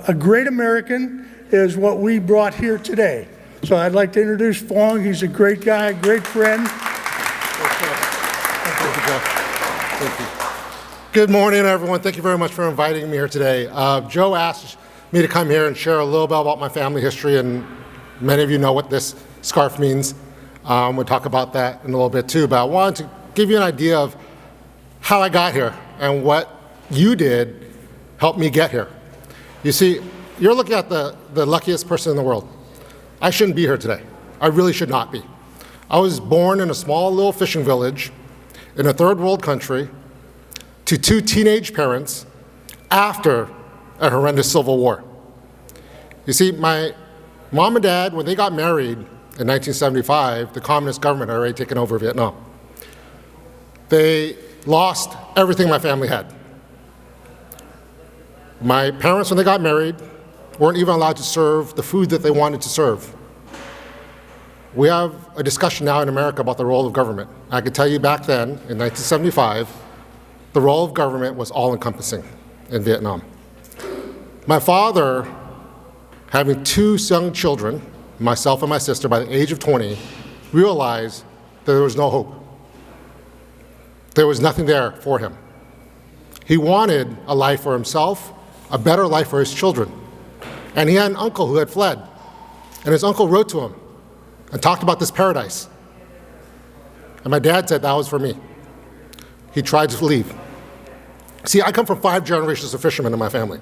A great American is what we brought here today. So I'd like to introduce Fong. He's a great guy, great friend. Thank you. Good morning, everyone. Thank you very much for inviting me here today. Joe asked me to come here and share a little bit about my family history, and many of you know what this scarf means. We'll talk about that in a little bit too, but I wanted to give you an idea of how I got here and what you did helped me get here. You see, you're looking at the luckiest person in the world. I shouldn't be here today. I really should not be. I was born in a small little fishing village in a third world country to two teenage parents after a horrendous civil war. You see, my mom and dad, when they got married in 1975, the communist government had already taken over Vietnam. They lost everything my family had. My parents, when they got married, weren't even allowed to serve the food that they wanted to serve. We have a discussion now in America about the role of government. I can tell you back then, in 1975, the role of government was all-encompassing in Vietnam. My father, having two young children, myself and my sister, by the age of 20, realized that there was no hope. There was nothing there for him. He wanted a life for himself, a better life for his children. And he had an uncle who had fled. And his uncle wrote to him and talked about this paradise. And my dad said that was for me. He tried to leave. See, I come from 5 generations of fishermen in my family.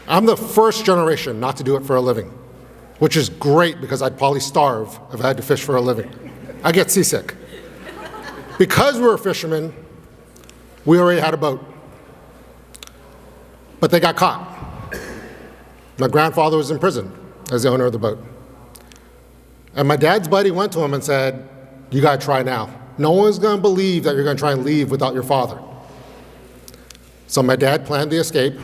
I'm the first generation not to do it for a living, which is great because I'd probably starve if I had to fish for a living. I get seasick. Because we were fishermen, we already had a boat. But they got caught. My grandfather was in prison as the owner of the boat. And my dad's buddy went to him and said, "You gotta try now. No one's gonna believe that you're gonna try and leave without your father." So my dad planned the escape.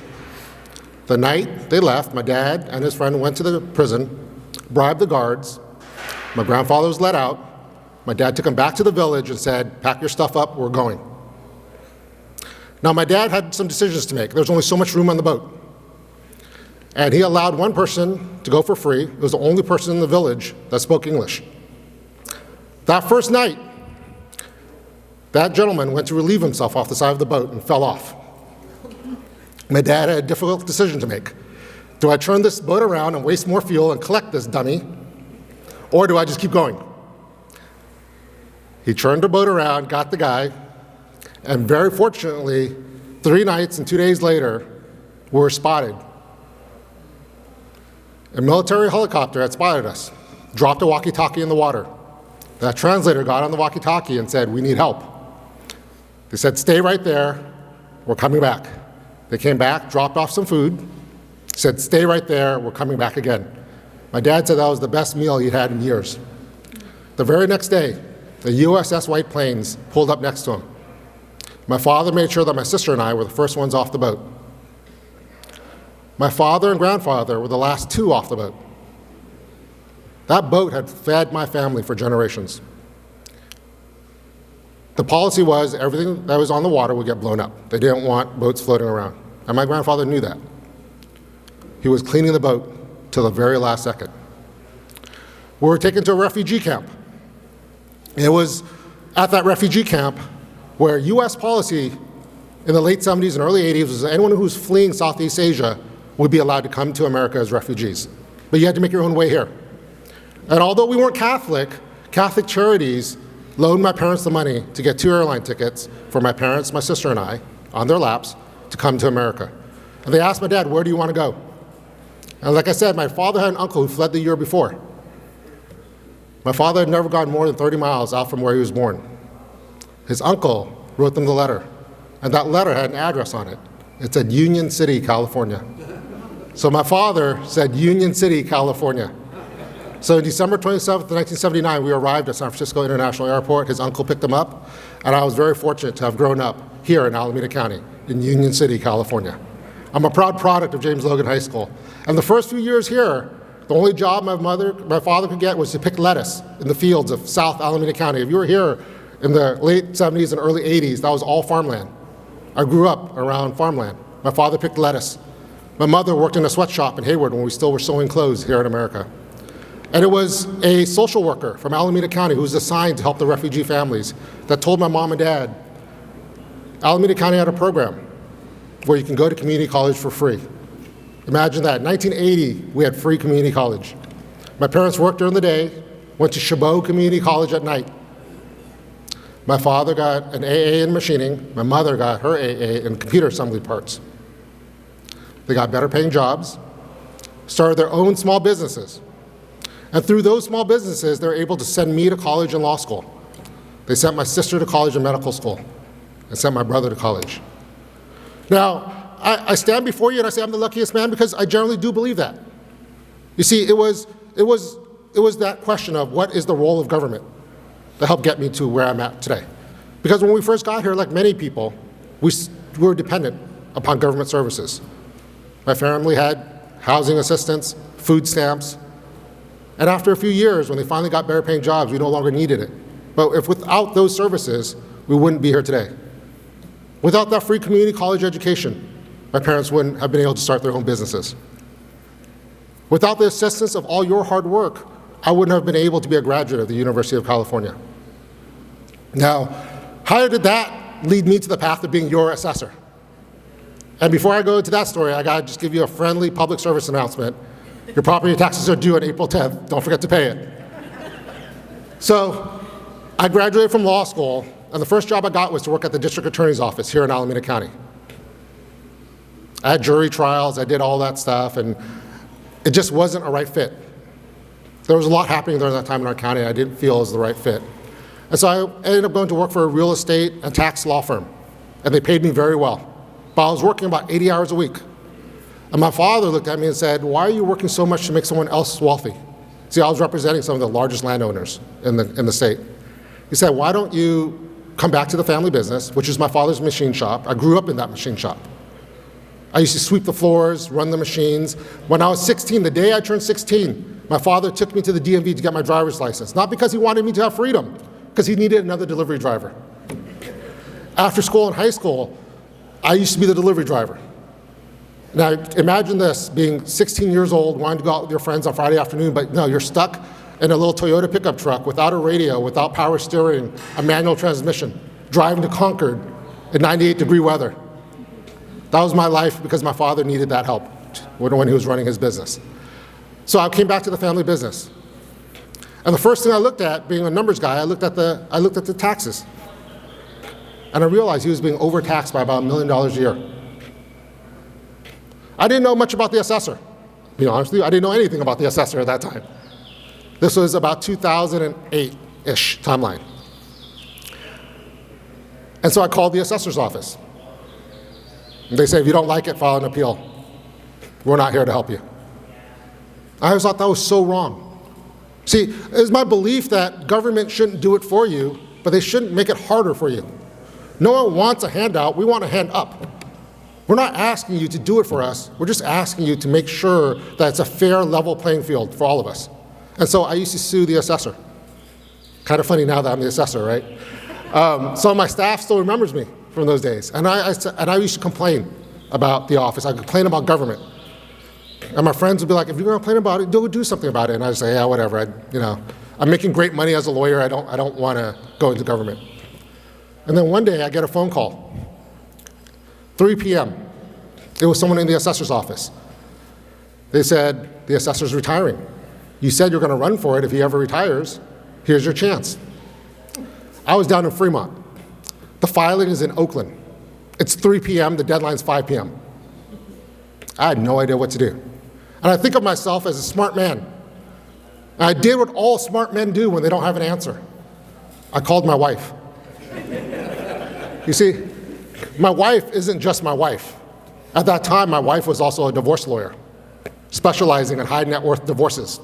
The night they left, my dad and his friend went to the prison, bribed the guards. My grandfather was let out. My dad took him back to the village and said, "Pack your stuff up, we're going." Now my dad had some decisions to make. There was only so much room on the boat. And he allowed one person to go for free. It was the only person in the village that spoke English. That first night, that gentleman went to relieve himself off the side of the boat and fell off. My dad had a difficult decision to make. Do I turn this boat around and waste more fuel and collect this dummy, or do I just keep going? He turned the boat around, got the guy, and very fortunately, 3 nights and 2 days later, we were spotted. A military helicopter had spotted us, dropped a walkie-talkie in the water. That translator got on the walkie-talkie and said, "We need help." They said, "Stay right there, we're coming back." They came back, dropped off some food, said, "Stay right there, we're coming back again." My dad said that was the best meal he'd had in years. The very next day, the USS White Plains pulled up next to him. My father made sure that my sister and I were the first ones off the boat. My father and grandfather were the last 2 off the boat. That boat had fed my family for generations. The policy was everything that was on the water would get blown up. They didn't want boats floating around. And my grandfather knew that. He was cleaning the boat till the very last second. We were taken to a refugee camp. It was at that refugee camp where US policy in the late 70s and early 80s was that anyone who was fleeing Southeast Asia would be allowed to come to America as refugees. But you had to make your own way here. And although we weren't Catholic, Catholic charities loaned my parents the money to get 2 airline tickets for my parents, my sister, and I, on their laps, to come to America. And they asked my dad, "Where do you want to go?" And like I said, my father had an uncle who fled the year before. My father had never gone more than 30 miles out from where he was born. His uncle wrote them the letter, and that letter had an address on it. It said Union City, California. So my father said Union City, California. So on December 27th, 1979, we arrived at San Francisco International Airport. His uncle picked him up, and I was very fortunate to have grown up here in Alameda County, in Union City, California. I'm a proud product of James Logan High School. And the first few years here, the only job my father could get was to pick lettuce in the fields of South Alameda County. If you were here in the late 70s and early 80s, that was all farmland. I grew up around farmland. My father picked lettuce. My mother worked in a sweatshop in Hayward when we still were sewing clothes here in America. And it was a social worker from Alameda County who was assigned to help the refugee families that told my mom and dad, Alameda County had a program where you can go to community college for free. Imagine that. In 1980, we had free community college. My parents worked during the day, went to Chabot Community College at night. My father got an AA in machining. My mother got her AA in computer assembly parts. They got better paying jobs, started their own small businesses. And through those small businesses, they're able to send me to college and law school. They sent my sister to college and medical school, and sent my brother to college. Now, I stand before you and I say I'm the luckiest man because I generally do believe that. You see, it was that question of what is the role of government that helped get me to where I'm at today. Because when we first got here, like many people, we were dependent upon government services. My family had housing assistance, food stamps, and after a few years, when they finally got better paying jobs, we no longer needed it. But if without those services, we wouldn't be here today. Without that free community college education, my parents wouldn't have been able to start their own businesses. Without the assistance of all your hard work, I wouldn't have been able to be a graduate of the University of California. Now, how did that lead me to the path of being your assessor? And before I go into that story, I gotta just give you a friendly public service announcement. Your property taxes are due on April 10th. Don't forget to pay it. So, I graduated from law school, and the first job I got was to work at the district attorney's office here in Alameda County. I had jury trials, I did all that stuff, and it just wasn't a right fit. There was a lot happening during that time in our county I didn't feel was the right fit. And so I ended up going to work for a real estate and tax law firm, and they paid me very well. But I was working about 80 hours a week. And my father looked at me and said, why are you working so much to make someone else wealthy? See, I was representing some of the largest landowners in the state. He said, why don't you come back to the family business, which is my father's machine shop. I grew up in that machine shop. I used to sweep the floors, run the machines. When I was 16, the day I turned 16, my father took me to the DMV to get my driver's license. Not because he wanted me to have freedom, because he needed another delivery driver. After school in high school, I used to be the delivery driver. Now, imagine this, being 16 years old, wanting to go out with your friends on Friday afternoon, but no, you're stuck in a little Toyota pickup truck without a radio, without power steering, a manual transmission, driving to Concord in 98-degree weather. That was my life because my father needed that help when he was running his business. So I came back to the family business. And the first thing I looked at, being a numbers guy, I looked at the taxes. And I realized he was being overtaxed by about $1 million a year. I didn't know much about the assessor. To be honest with you, I didn't know anything about the assessor at that time. This was about 2008-ish timeline. And so I called the assessor's office. And they say, if you don't like it, file an appeal. We're not here to help you. I always thought that was so wrong. See, it's my belief that government shouldn't do it for you, but they shouldn't make it harder for you. No one wants a handout, we want a hand up. We're not asking you to do it for us, we're just asking you to make sure that it's a fair, level playing field for all of us. And so I used to sue the assessor. Kind of funny now that I'm the assessor, right? Some of my staff still remembers me from those days. And I used to complain about the office. I complain about government. And my friends would be like, if you're going to complain about it, do something about it. And I'd say, yeah, whatever. I'm making great money as a lawyer. I don't want to go into government. And then one day I get a phone call, 3 p.m. It was someone in the assessor's office. They said, the assessor's retiring. You said you're going to run for it if he ever retires. Here's your chance. I was down in Fremont. The filing is in Oakland. It's 3 p.m., the deadline's 5 p.m. I had no idea what to do. And I think of myself as a smart man. And I did what all smart men do when they don't have an answer. I called my wife. You see, my wife isn't just my wife. At that time, my wife was also a divorce lawyer, specializing in high net worth divorces.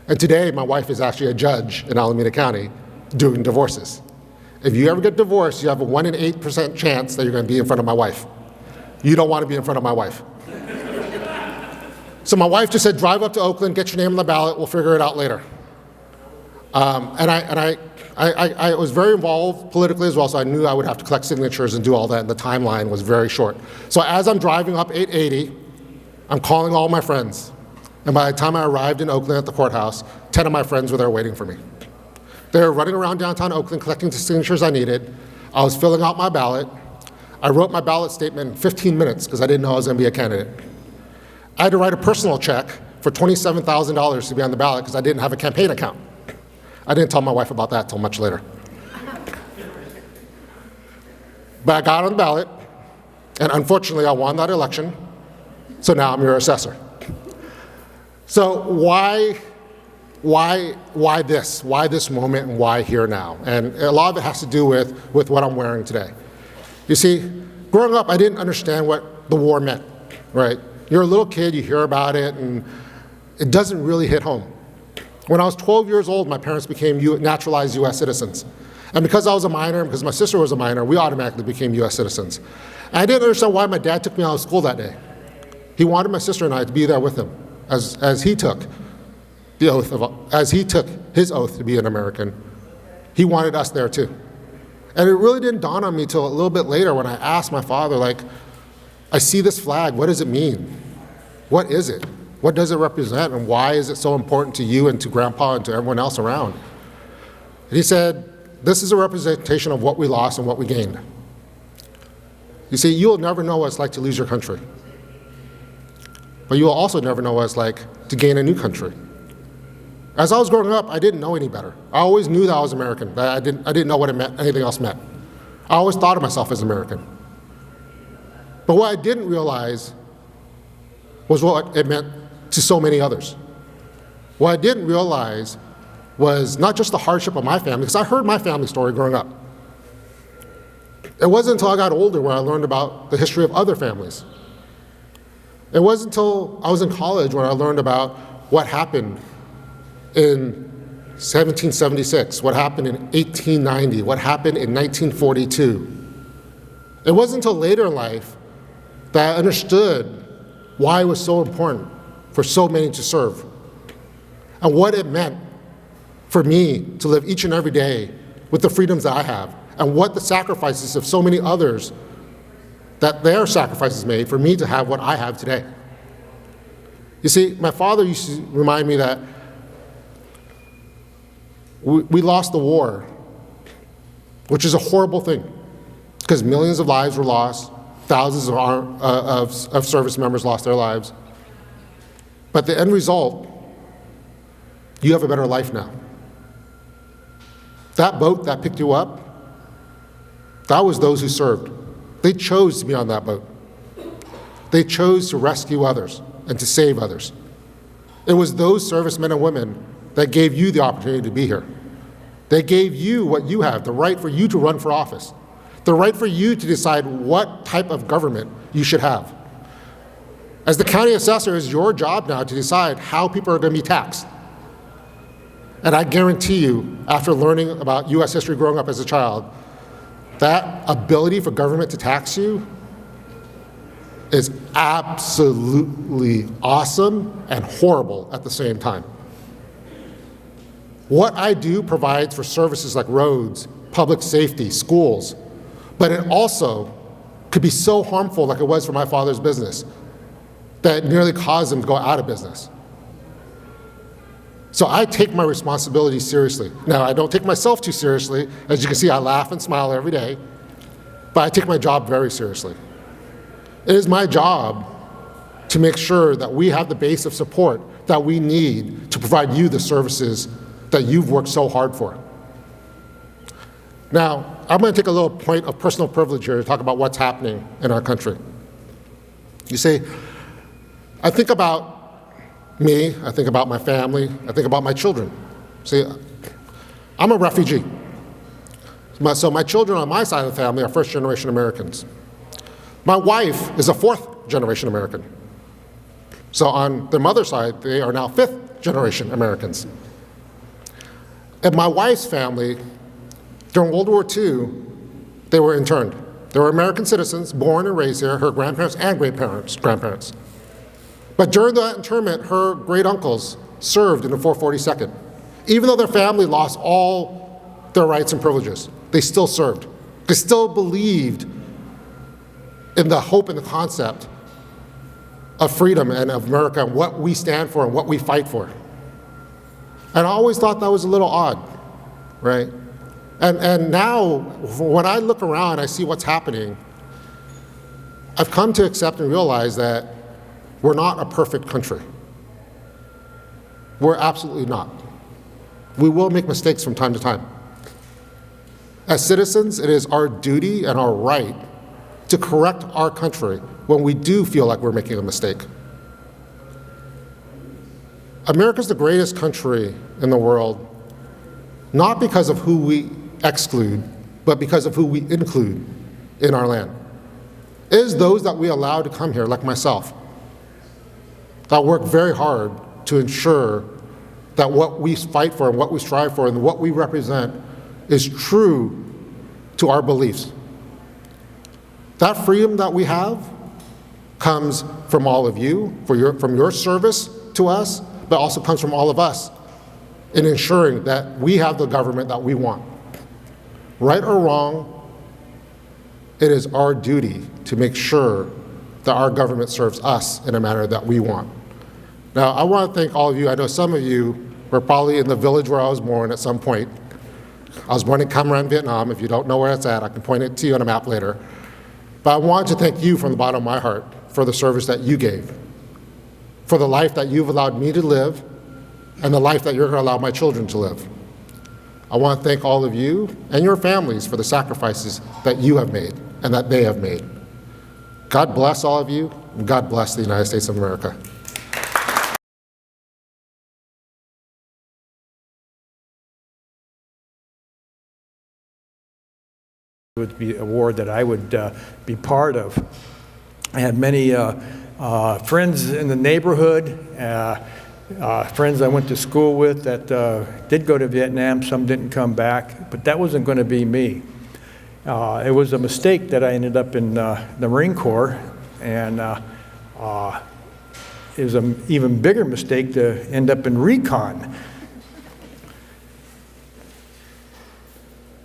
And today, my wife is actually a judge in Alameda County doing divorces. If you ever get divorced, you have a 1 in 8% chance that you're going to be in front of my wife. You don't want to be in front of my wife. So my wife just said, drive up to Oakland, get your name on the ballot, we'll figure it out later. I was very involved politically as well, so I knew I would have to collect signatures and do all that, and the timeline was very short. So as I'm driving up 880, I'm calling all my friends. And by the time I arrived in Oakland at the courthouse, 10 of my friends were there waiting for me. They were running around downtown Oakland collecting the signatures I needed. I was filling out my ballot. I wrote my ballot statement in 15 minutes because I didn't know I was going to be a candidate. I had to write a personal check for $27,000 to be on the ballot because I didn't have a campaign account. I didn't tell my wife about that until much later. But I got on the ballot, and unfortunately I won that election, so now I'm your assessor. So why this? Why this moment and why here now? And a lot of it has to do with what I'm wearing today. You see, growing up, I didn't understand what the war meant, right? You're a little kid, you hear about it, and it doesn't really hit home. When I was 12 years old, my parents became naturalized US citizens. And because I was a minor, and because my sister was a minor, we automatically became US citizens. And I didn't understand why my dad took me out of school that day. He wanted my sister and I to be there with him as he took his oath to be an American. He wanted us there too. And it really didn't dawn on me till a little bit later when I asked my father, like, I see this flag, what does it mean? What is it? What does it represent, and why is it so important to you and to Grandpa and to everyone else around? And he said, this is a representation of what we lost and what we gained. You see, you'll never know what it's like to lose your country. But you'll also never know what it's like to gain a new country. As I was growing up, I didn't know any better. I always knew that I was American, but I didn't know what anything else meant. I always thought of myself as American. But what I didn't realize was what it meant to so many others. What I didn't realize was not just the hardship of my family, because I heard my family story growing up. It wasn't until I got older where I learned about the history of other families. It wasn't until I was in college when I learned about what happened in 1776, what happened in 1890, what happened in 1942. It wasn't until later in life that I understood why it was so important for so many to serve, and what it meant for me to live each and every day with the freedoms that I have, and what the sacrifices of so many others that their sacrifices made for me to have what I have today. You see, my father used to remind me that we lost the war, which is a horrible thing, because millions of lives were lost, thousands of service members lost their lives. But the end result, you have a better life now. That boat that picked you up, that was those who served. They chose to be on that boat. They chose to rescue others and to save others. It was those servicemen and women that gave you the opportunity to be here. They gave you what you have, the right for you to run for office, the right for you to decide what type of government you should have. As the county assessor, it's your job now to decide how people are going to be taxed. And I guarantee you, after learning about US history growing up as a child, that ability for government to tax you is absolutely awesome and horrible at the same time. What I do provides for services like roads, public safety, schools, but it also could be so harmful, like it was for my father's business, that it nearly caused him to go out of business. So I take my responsibility seriously. Now, I don't take myself too seriously. As you can see, I laugh and smile every day, but I take my job very seriously. It is my job to make sure that we have the base of support that we need to provide you the services that you've worked so hard for. Now, I'm going to take a little point of personal privilege here to talk about what's happening in our country. You see, I think about me, I think about my family, I think about my children. See, I'm a refugee. So my children on my side of the family are first-generation Americans. My wife is a fourth-generation American. So on their mother's side, they are now fifth-generation Americans. And my wife's family, during World War II, they were interned. They were American citizens, born and raised here, her grandparents and grandparents. But during that internment, her great-uncles served in the 442nd. Even though their family lost all their rights and privileges, they still served. They still believed in the hope and the concept of freedom and of America and what we stand for and what we fight for. And I always thought that was a little odd, right? And now, when I look around, I see what's happening. I've come to accept and realize that we're not a perfect country. We're absolutely not. We will make mistakes from time to time. As citizens, it is our duty and our right to correct our country when we do feel like we're making a mistake. America's the greatest country in the world, not because of who we exclude, but because of who we include in our land. It is those that we allow to come here, like myself, that work very hard to ensure that what we fight for and what we strive for and what we represent is true to our beliefs. That freedom that we have comes from all of you, from your service to us, but also comes from all of us in ensuring that we have the government that we want. Right or wrong, it is our duty to make sure that our government serves us in a manner that we want. Now, I want to thank all of you. I know some of you were probably in the village where I was born at some point. I was born in Cam Ranh, Vietnam. If you don't know where it's at, I can point it to you on a map later. But I want to thank you from the bottom of my heart for the service that you gave, for the life that you've allowed me to live, and the life that you're going to allow my children to live. I want to thank all of you and your families for the sacrifices that you have made and that they have made. God bless all of you, and God bless the United States of America. It would be a war that I would be part of. I had many friends in the neighborhood, friends I went to school with that did go to Vietnam. Some didn't come back, but that wasn't going to be me. It was a mistake that I ended up in the Marine Corps, and it was an even bigger mistake to end up in recon.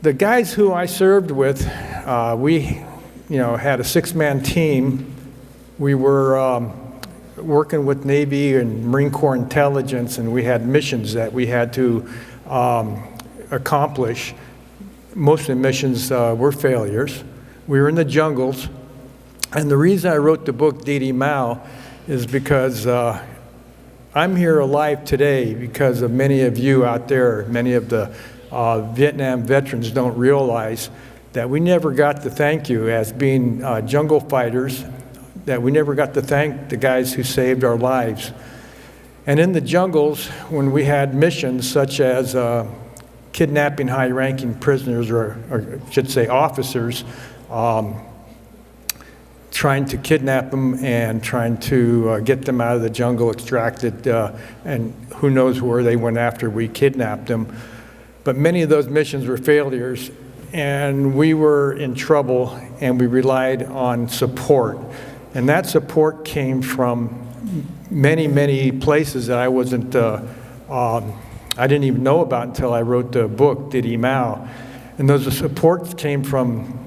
The guys who I served with, we had a six-man team. We were working with Navy and Marine Corps intelligence, and we had missions that we had to accomplish. Most of the missions were failures. We were in the jungles, and the reason I wrote the book, Didi Mao, is because I'm here alive today because of many of you out there. Many of the Vietnam veterans don't realize that we never got to thank you as being jungle fighters, that we never got to thank the guys who saved our lives. And in the jungles, when we had missions such as kidnapping high-ranking prisoners, or I should say officers, trying to kidnap them and trying to get them out of the jungle, extracted, and who knows where they went after we kidnapped them. But many of those missions were failures, and we were in trouble, and we relied on support. And that support came from many, many places that I wasn't, I didn't even know about until I wrote the book, Didi Mao. And those supports came from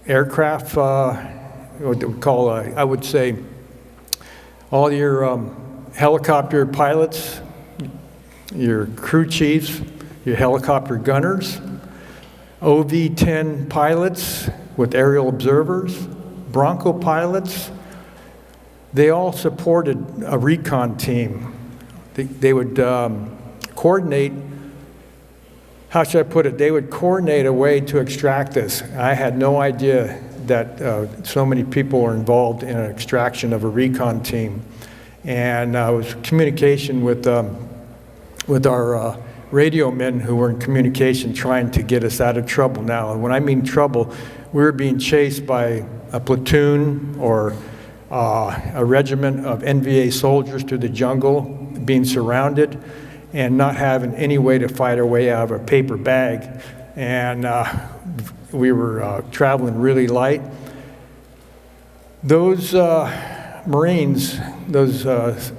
aircraft, what we call, I would say, all your helicopter pilots, your crew chiefs, your helicopter gunners, OV-10 pilots with aerial observers, Bronco pilots. They all supported a recon team. They would coordinate, how should I put it, they would coordinate a way to extract us. I had no idea that so many people were involved in an extraction of a recon team. And it was communication with our radio men who were in communication trying to get us out of trouble now. And when I mean trouble, we were being chased by a platoon or a regiment of NVA soldiers through the jungle, being surrounded and not having any way to fight our way out of a paper bag. And we were traveling really light. Those Marines, those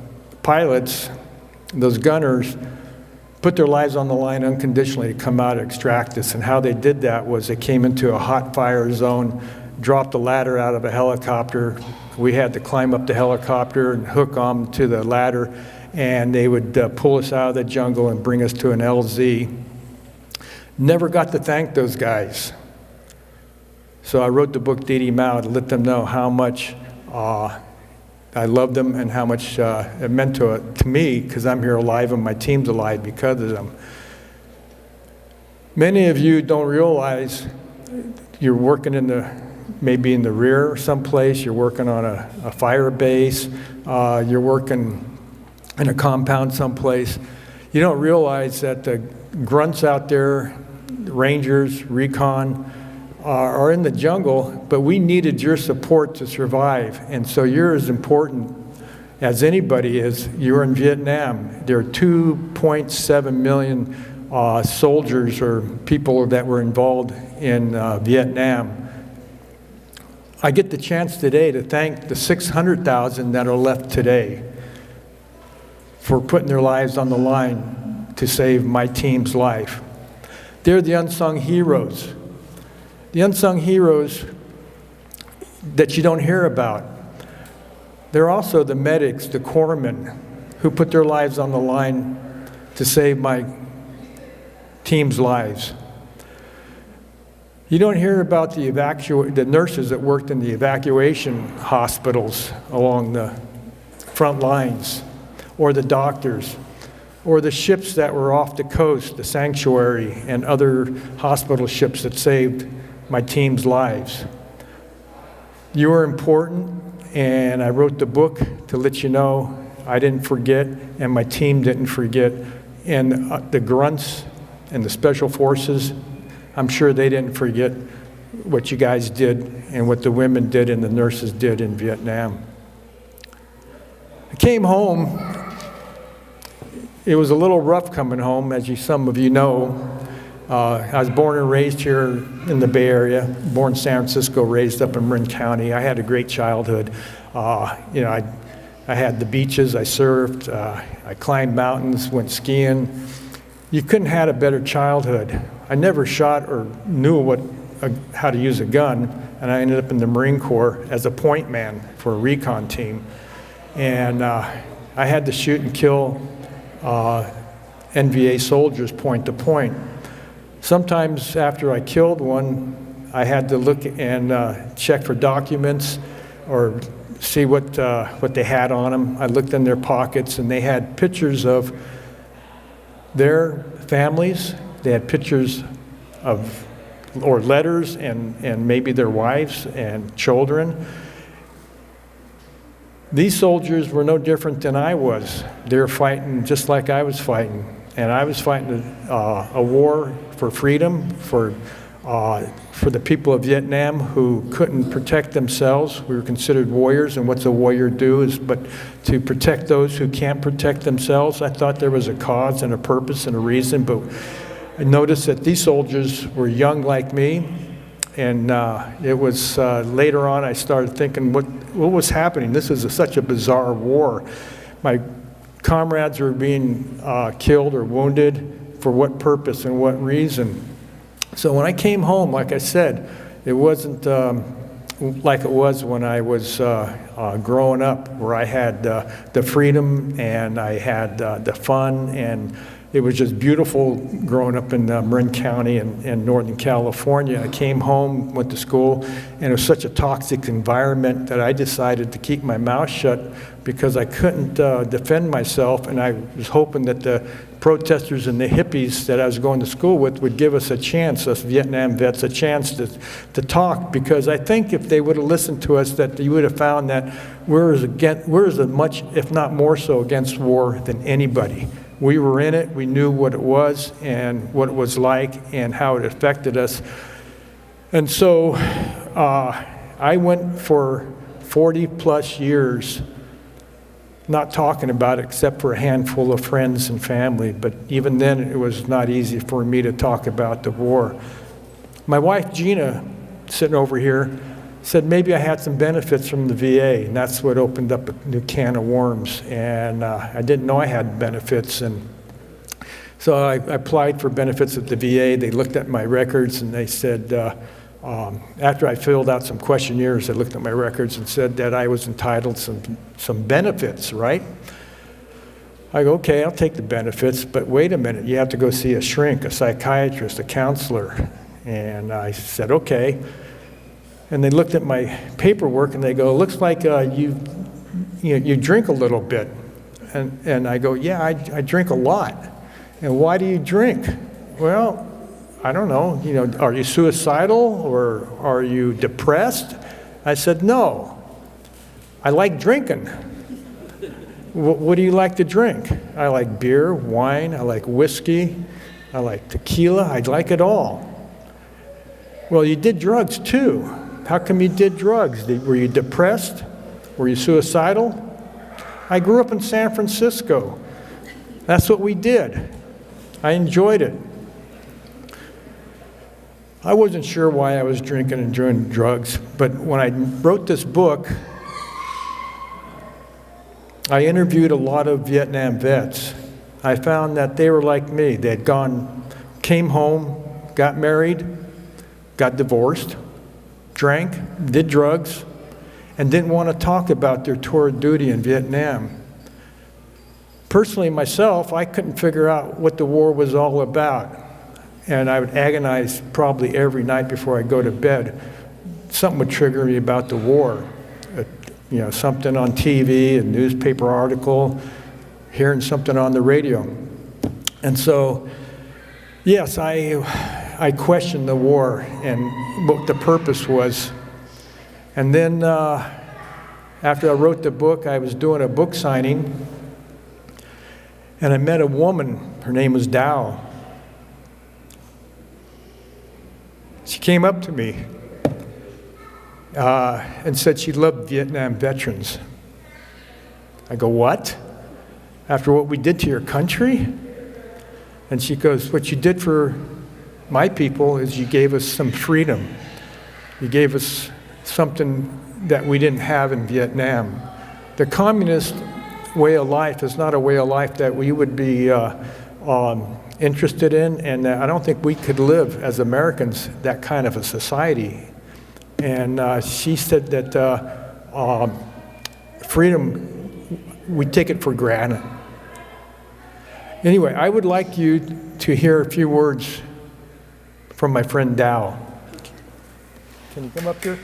pilots, those gunners, put their lives on the line unconditionally to come out and extract us. And how they did that was they came into a hot fire zone, dropped a ladder out of a helicopter, We had to climb up the helicopter and hook on to the ladder, and they would pull us out of the jungle and bring us to an LZ. Never got to thank those guys. So I wrote the book Dee Dee Mao to let them know how much I loved them and how much it meant to me, because I'm here alive and my team's alive because of them. Many of you don't realize you're working maybe in the rear someplace, you're working on a fire base, you're working in a compound someplace. You don't realize that the grunts out there, rangers, recon, are in the jungle, but we needed your support to survive. And so you're as important as anybody is. You're in Vietnam. There are 2.7 million soldiers or people that were involved in Vietnam. I get the chance today to thank the 600,000 that are left today for putting their lives on the line to save my team's life. They're the unsung heroes. The unsung heroes that you don't hear about. They're also the medics, the corpsmen, who put their lives on the line to save my team's lives. You don't hear about the nurses that worked in the evacuation hospitals along the front lines, or the doctors, or the ships that were off the coast, the Sanctuary and other hospital ships that saved my team's lives. You are important, and I wrote the book to let you know I didn't forget, and my team didn't forget. And the grunts and the special forces, I'm sure they didn't forget what you guys did and what the women did and the nurses did in Vietnam. I came home. It was a little rough coming home, as some of you know. I was born and raised here in the Bay Area, born in San Francisco, raised up in Marin County. I had a great childhood. I had the beaches, I surfed, I climbed mountains, went skiing. You couldn't have had a better childhood. I never shot or knew how to use a gun, and I ended up in the Marine Corps as a point man for a recon team. And I had to shoot and kill NVA soldiers point to point. Sometimes after I killed one, I had to look and check for documents or see what they had on them. I looked in their pockets, and they had pictures of their families. They had pictures of, or letters, and maybe their wives and children. These soldiers were no different than I was. They were fighting just like I was fighting. And I was fighting a war for freedom, for the people of Vietnam who couldn't protect themselves. We were considered warriors, and what's a warrior do is but to protect those who can't protect themselves. I thought there was a cause and a purpose and a reason, but I noticed that these soldiers were young like me, and it was later on I started thinking, what was happening? This was such a bizarre war. My comrades were being killed or wounded. For what purpose and what reason? So when I came home, like I said, it wasn't like it was when I was growing up, where I had the freedom and I had the fun, and it was just beautiful growing up in Marin County and Northern California. I came home, went to school, and it was such a toxic environment that I decided to keep my mouth shut because I couldn't defend myself, and I was hoping that the protesters and the hippies that I was going to school with would give us a chance, us Vietnam vets, a chance to talk, because I think if they would have listened to us, that you would have found that we're as much, if not more so, against war than anybody. We were in it, we knew what it was and what it was like and how it affected us. And so I went for 40 plus years not talking about it except for a handful of friends and family, but even then it was not easy for me to talk about the war. My wife Gina, sitting over here, said maybe I had some benefits from the VA, and that's what opened up a new can of worms. And I didn't know I had benefits, and so I applied for benefits at the VA. They looked at my records and they said, After I filled out some questionnaires, they looked at my records and said that I was entitled some benefits, right? I go, okay, I'll take the benefits, but wait a minute, you have to go see a shrink, a psychiatrist, a counselor. And I said, okay. And they looked at my paperwork and they go, looks like you drink a little bit. And I go, yeah, I drink a lot. And why do you drink? Well, I don't know, are you suicidal or are you depressed? I said, no, I like drinking. What do you like to drink? I like beer, wine, I like whiskey, I like tequila, I like it all. Well, you did drugs too. How come you did drugs? Were you depressed? Were you suicidal? I grew up in San Francisco. That's what we did. I enjoyed it. I wasn't sure why I was drinking and doing drugs, but when I wrote this book, I interviewed a lot of Vietnam vets. I found that they were like me. They had came home, got married, got divorced, drank, did drugs, and didn't want to talk about their tour of duty in Vietnam. Personally, myself, I couldn't figure out what the war was all about. And I would agonize probably every night before I go to bed. Something would trigger me about the war. Something on TV, a newspaper article, hearing something on the radio. And so, yes, I questioned the war and what the purpose was. And then after I wrote the book, I was doing a book signing, and I met a woman. Her name was Dow. She came up to me and said she loved Vietnam veterans. I go, what? After what we did to your country? And she goes, what you did for my people is you gave us some freedom. You gave us something that we didn't have in Vietnam. The communist way of life is not a way of life that we would be interested in, and I don't think we could live as Americans that kind of a society. And she said that freedom, we take it for granted. Anyway, I would like you to hear a few words from my friend Dow. Can you come up here?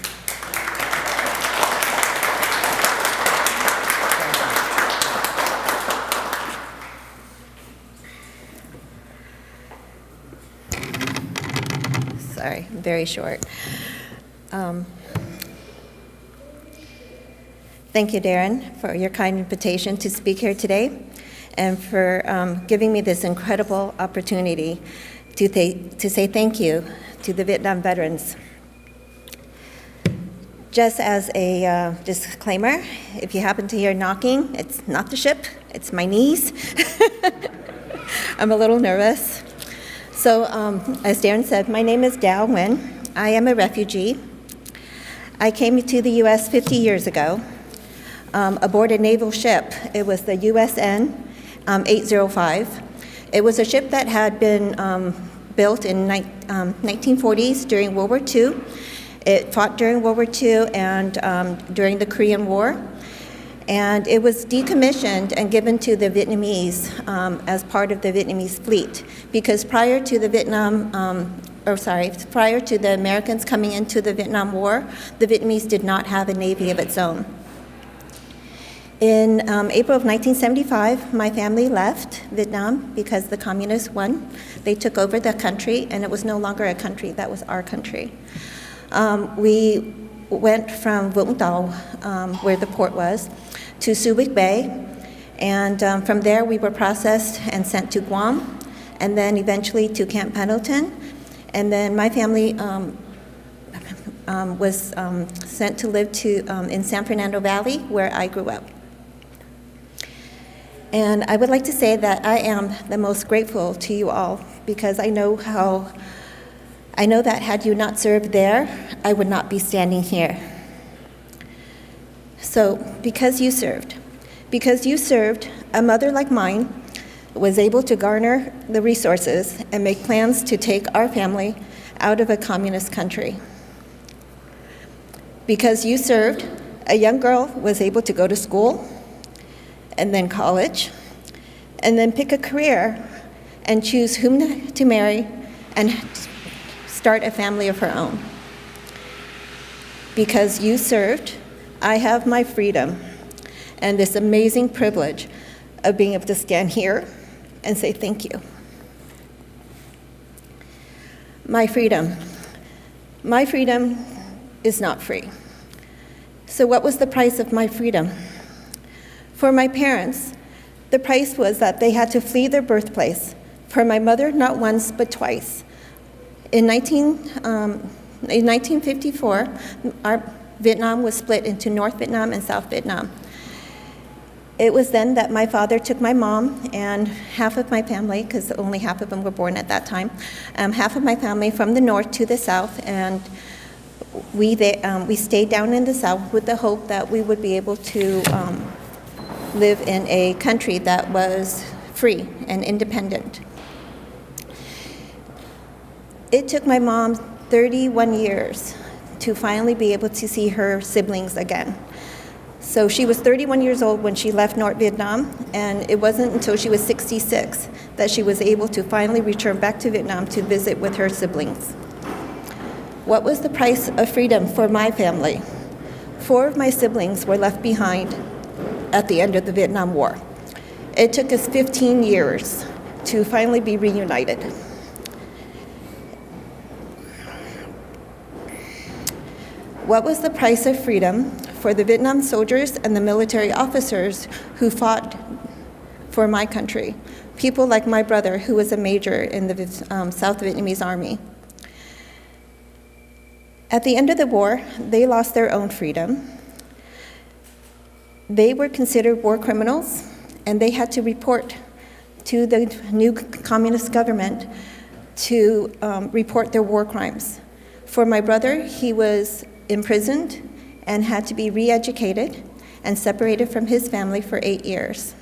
Sorry, very short. Thank you, Darren, for your kind invitation to speak here today and for giving me this incredible opportunity to say thank you to the Vietnam veterans. Just as a disclaimer, if you happen to hear knocking, it's not the ship, it's my knees. I'm a little nervous. So, as Darren said, my name is Dow Nguyen. I am a refugee. I came to the U.S. 50 years ago aboard a naval ship. It was the USN 805. It was a ship that had been built in 1940s during World War II. It fought during World War II and during the Korean War. And it was decommissioned and given to the Vietnamese as part of the Vietnamese fleet, because prior to the Americans coming into the Vietnam War, the Vietnamese did not have a navy of its own. In April of 1975, my family left Vietnam because the communists won. They took over the country, and it was no longer a country, that was our country. We went from Vũng Tàu, where the port was, to Subic Bay, and from there we were processed and sent to Guam, and then eventually to Camp Pendleton, and then my family was sent to live in San Fernando Valley, where I grew up. And I would like to say that I am the most grateful to you all, because I know that had you not served there, I would not be standing here. So, because you served, a mother like mine was able to garner the resources and make plans to take our family out of a communist country. Because you served, a young girl was able to go to school, and then college, and then pick a career and choose whom to marry and start a family of her own. Because you served, I have my freedom and this amazing privilege of being able to stand here and say thank you. My freedom. My freedom is not free. So what was the price of my freedom? For my parents, the price was that they had to flee their birthplace. For my mother, not once, but twice. In 1954, Vietnam was split into North Vietnam and South Vietnam. It was then that my father took my mom and half of my family, because only half of them were born at that time, half of my family from the north to the south, and we stayed down in the south with the hope that we would be able to live in a country that was free and independent. It took my mom 31 years to finally be able to see her siblings again. So she was 31 years old when she left North Vietnam, and it wasn't until she was 66 that she was able to finally return back to Vietnam to visit with her siblings. What was the price of freedom for my family? 4 of my siblings were left behind at the end of the Vietnam War. It took us 15 years to finally be reunited. What was the price of freedom for the Vietnam soldiers and the military officers who fought for my country? People like my brother, who was a major in the South Vietnamese Army. At the end of the war, they lost their own freedom. They were considered war criminals, and they had to report to the new communist government to report their war crimes. For my brother, he was imprisoned and had to be re-educated and separated from his family for 8 years.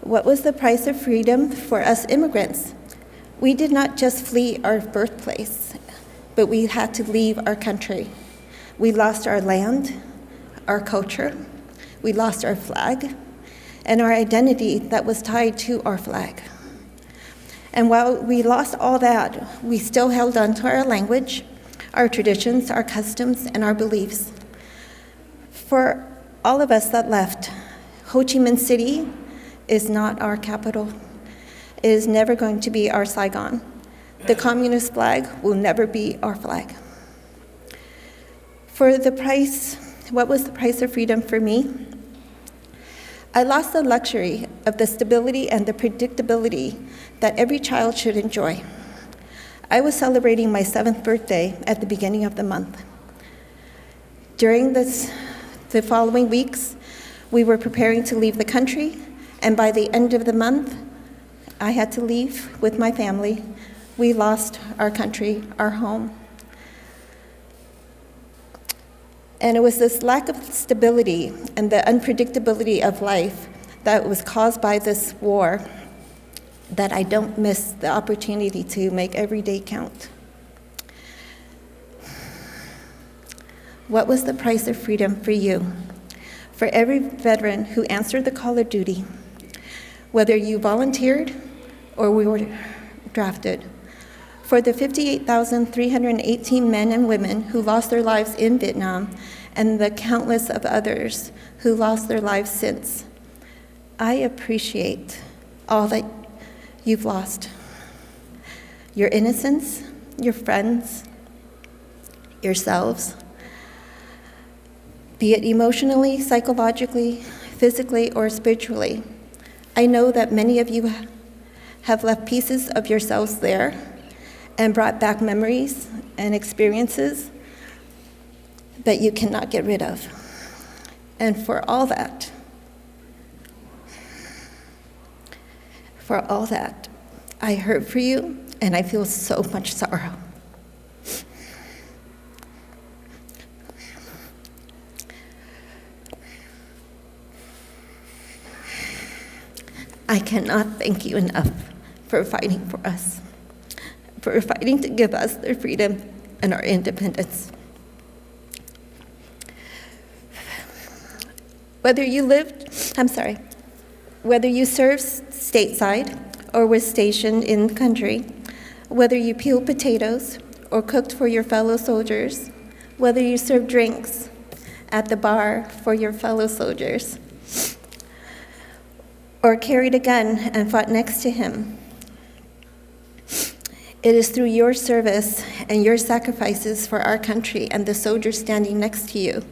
What was the price of freedom for us immigrants? We did not just flee our birthplace, but we had to leave our country. We lost our land, our culture, we lost our flag, and our identity that was tied to our flag. And while we lost all that, we still held on to our language, our traditions, our customs, and our beliefs. For all of us that left, Ho Chi Minh City is not our capital. It is never going to be our Saigon. The communist flag will never be our flag. What was the price of freedom for me? I lost the luxury of the stability and the predictability that every child should enjoy. I was celebrating my 7th birthday at the beginning of the month. During the following weeks, we were preparing to leave the country, and by the end of the month, I had to leave with my family. We lost our country, our home. And it was this lack of stability and the unpredictability of life that was caused by this war that I don't miss the opportunity to make every day count. What was the price of freedom for you? For every veteran who answered the call of duty, whether you volunteered or we were drafted. For the 58,318 men and women who lost their lives in Vietnam and the countless of others who lost their lives since. I appreciate all that you've lost. Your innocence, your friends, yourselves, be it emotionally, psychologically, physically, or spiritually. I know that many of you have left pieces of yourselves there and brought back memories and experiences that you cannot get rid of. And for all that, I hurt for you, and I feel so much sorrow. I cannot thank you enough for fighting for us, for fighting to give us their freedom and our independence. Whether you served stateside or was stationed in the country, whether you peeled potatoes or cooked for your fellow soldiers, whether you served drinks at the bar for your fellow soldiers, or carried a gun and fought next to him, it is through your service and your sacrifices for our country and the soldiers standing next to you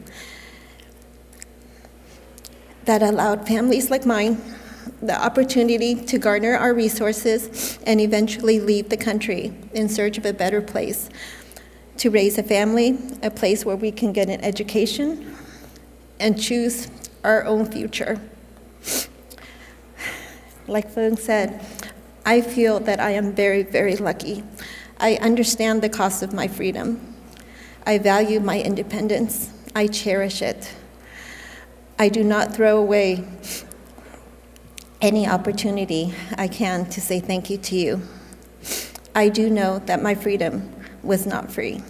that allowed families like mine the opportunity to garner our resources and eventually leave the country in search of a better place, to raise a family, a place where we can get an education and choose our own future. Like Fung said, I feel that I am very, very lucky. I understand the cost of my freedom. I value my independence. I cherish it. I do not throw away any opportunity I can to say thank you to you. I do know that my freedom was not free.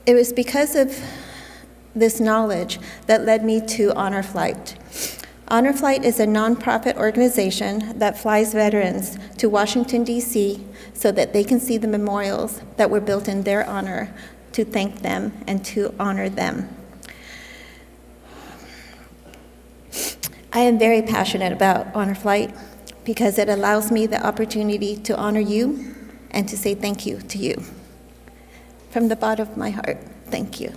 It was because of this knowledge that led me to Honor Flight. Honor Flight is a nonprofit organization that flies veterans to Washington, D.C., so that they can see the memorials that were built in their honor, to thank them and to honor them. I am very passionate about Honor Flight because it allows me the opportunity to honor you and to say thank you to you. From the bottom of my heart, thank you.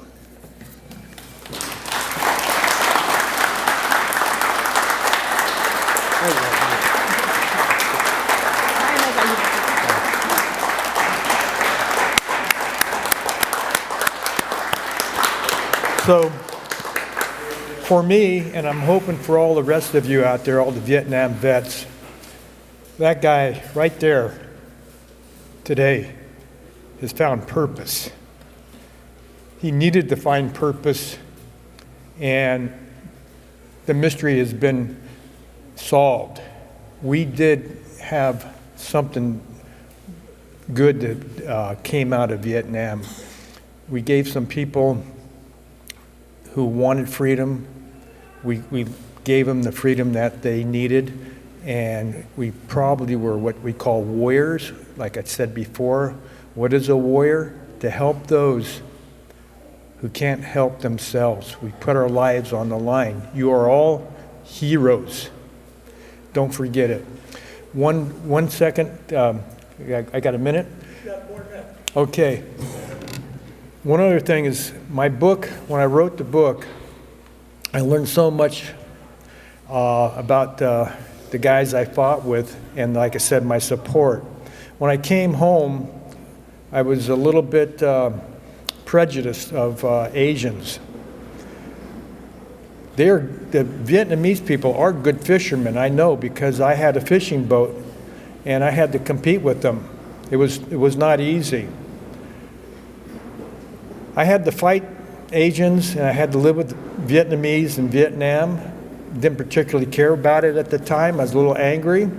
So, for me, and I'm hoping for all the rest of you out there, all the Vietnam vets, that guy right there today has found purpose. He needed to find purpose, and the mystery has been solved. We did have something good that came out of Vietnam. We gave some people who wanted freedom, we gave them the freedom that they needed, and we probably were what we call warriors. Like I said before, what is a warrior? To help those who can't help themselves. We put our lives on the line. You are all heroes. Don't forget it. One second, I got a minute? Okay. One other thing is my book, when I wrote the book, I learned so much about the guys I fought with, and like I said, my support. When I came home, I was a little bit prejudiced of Asians. The Vietnamese people are good fishermen, I know, because I had a fishing boat and I had to compete with them. It was not easy. I had to fight Asians, and I had to live with Vietnamese in Vietnam. Didn't particularly care about it at the time. I was a little angry.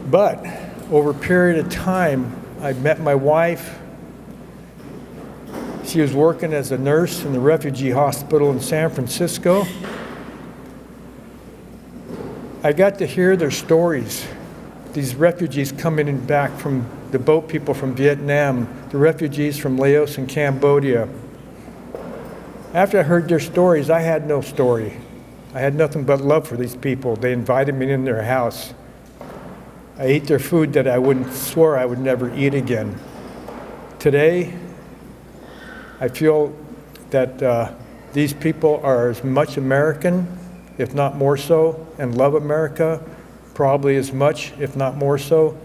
But over a period of time, I met my wife. She was working as a nurse in the refugee hospital in San Francisco. I got to hear their stories. These refugees coming in back from the boat people from Vietnam, the refugees from Laos and Cambodia. After I heard their stories, I had no story. I had nothing but love for these people. They invited me in their house. I ate their food that I swore I would never eat again. Today, I feel that these people are as much American, if not more so, and love America probably as much, if not more so,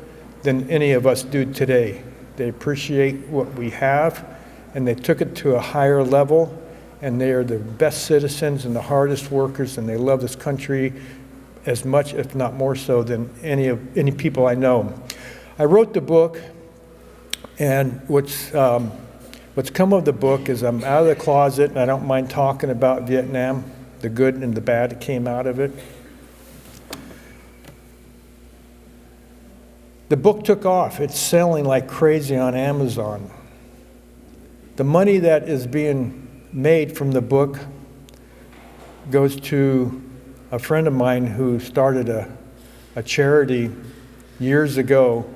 than any of us do today. They appreciate what we have, and they took it to a higher level, and they are the best citizens and the hardest workers, and they love this country as much, if not more so, than any people I know. I wrote the book, and what's come of the book is I'm out of the closet, and I don't mind talking about Vietnam, the good and the bad that came out of it. The book took off. It's selling like crazy on Amazon. The money that is being made from the book goes to a friend of mine who started a charity years ago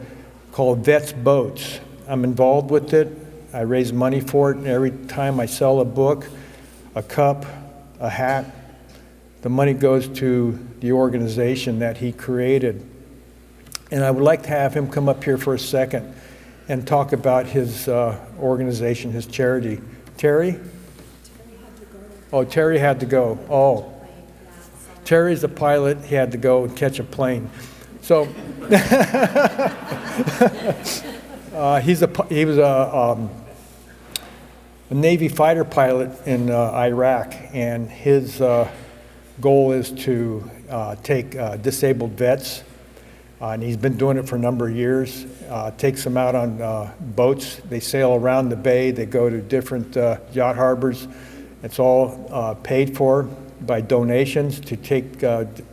called Vets Boats. I'm involved with it. I raise money for it, and every time I sell a book, a cup, a hat, the money goes to the organization that he created. And I would like to have him come up here for a second and talk about his organization, his charity. Terry? Oh, Terry had to go. Oh. Terry's a pilot. He had to go and catch a plane. So he was a Navy fighter pilot in Iraq, and his goal is to take disabled vets, and he's been doing it for a number of years. Takes them out on boats. They sail around the bay. They go to different yacht harbors. It's all paid for by donations to take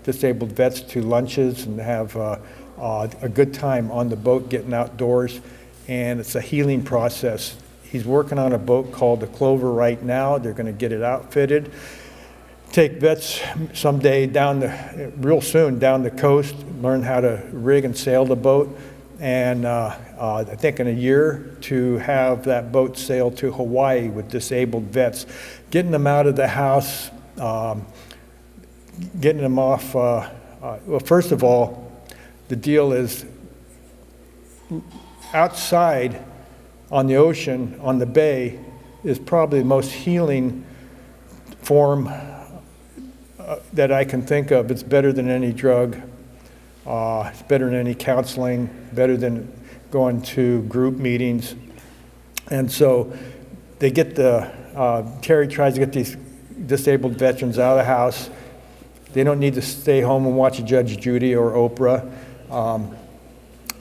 disabled vets to lunches and have a good time on the boat, getting outdoors, and it's a healing process. He's working on a boat called the Clover right now. They're going to get it outfitted. Take vets someday real soon down the coast, learn how to rig and sail the boat, and I think in a year to have that boat sail to Hawaii with disabled vets, getting them out of the house, getting them off. Well, first of all, the deal is outside on the ocean, on the bay, is probably the most healing form that I can think of. It's better than any drug. It's better than any counseling, better than going to group meetings. And so they get Terry tries to get these disabled veterans out of the house. They don't need to stay home and watch Judge Judy or Oprah.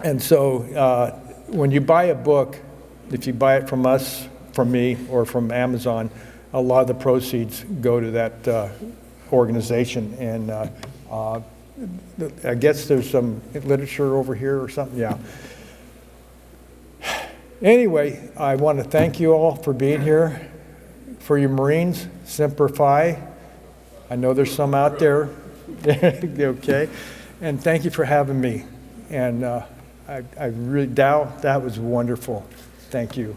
And so when you buy a book, if you buy it from us, from me, or from Amazon, a lot of the proceeds go to that organization. And I guess there's some literature over here or something, yeah. Anyway, I want to thank you all for being here. For your Marines, Semper Fi. I know there's some out there. Okay. And thank you for having me. And I really doubt that was wonderful. Thank you.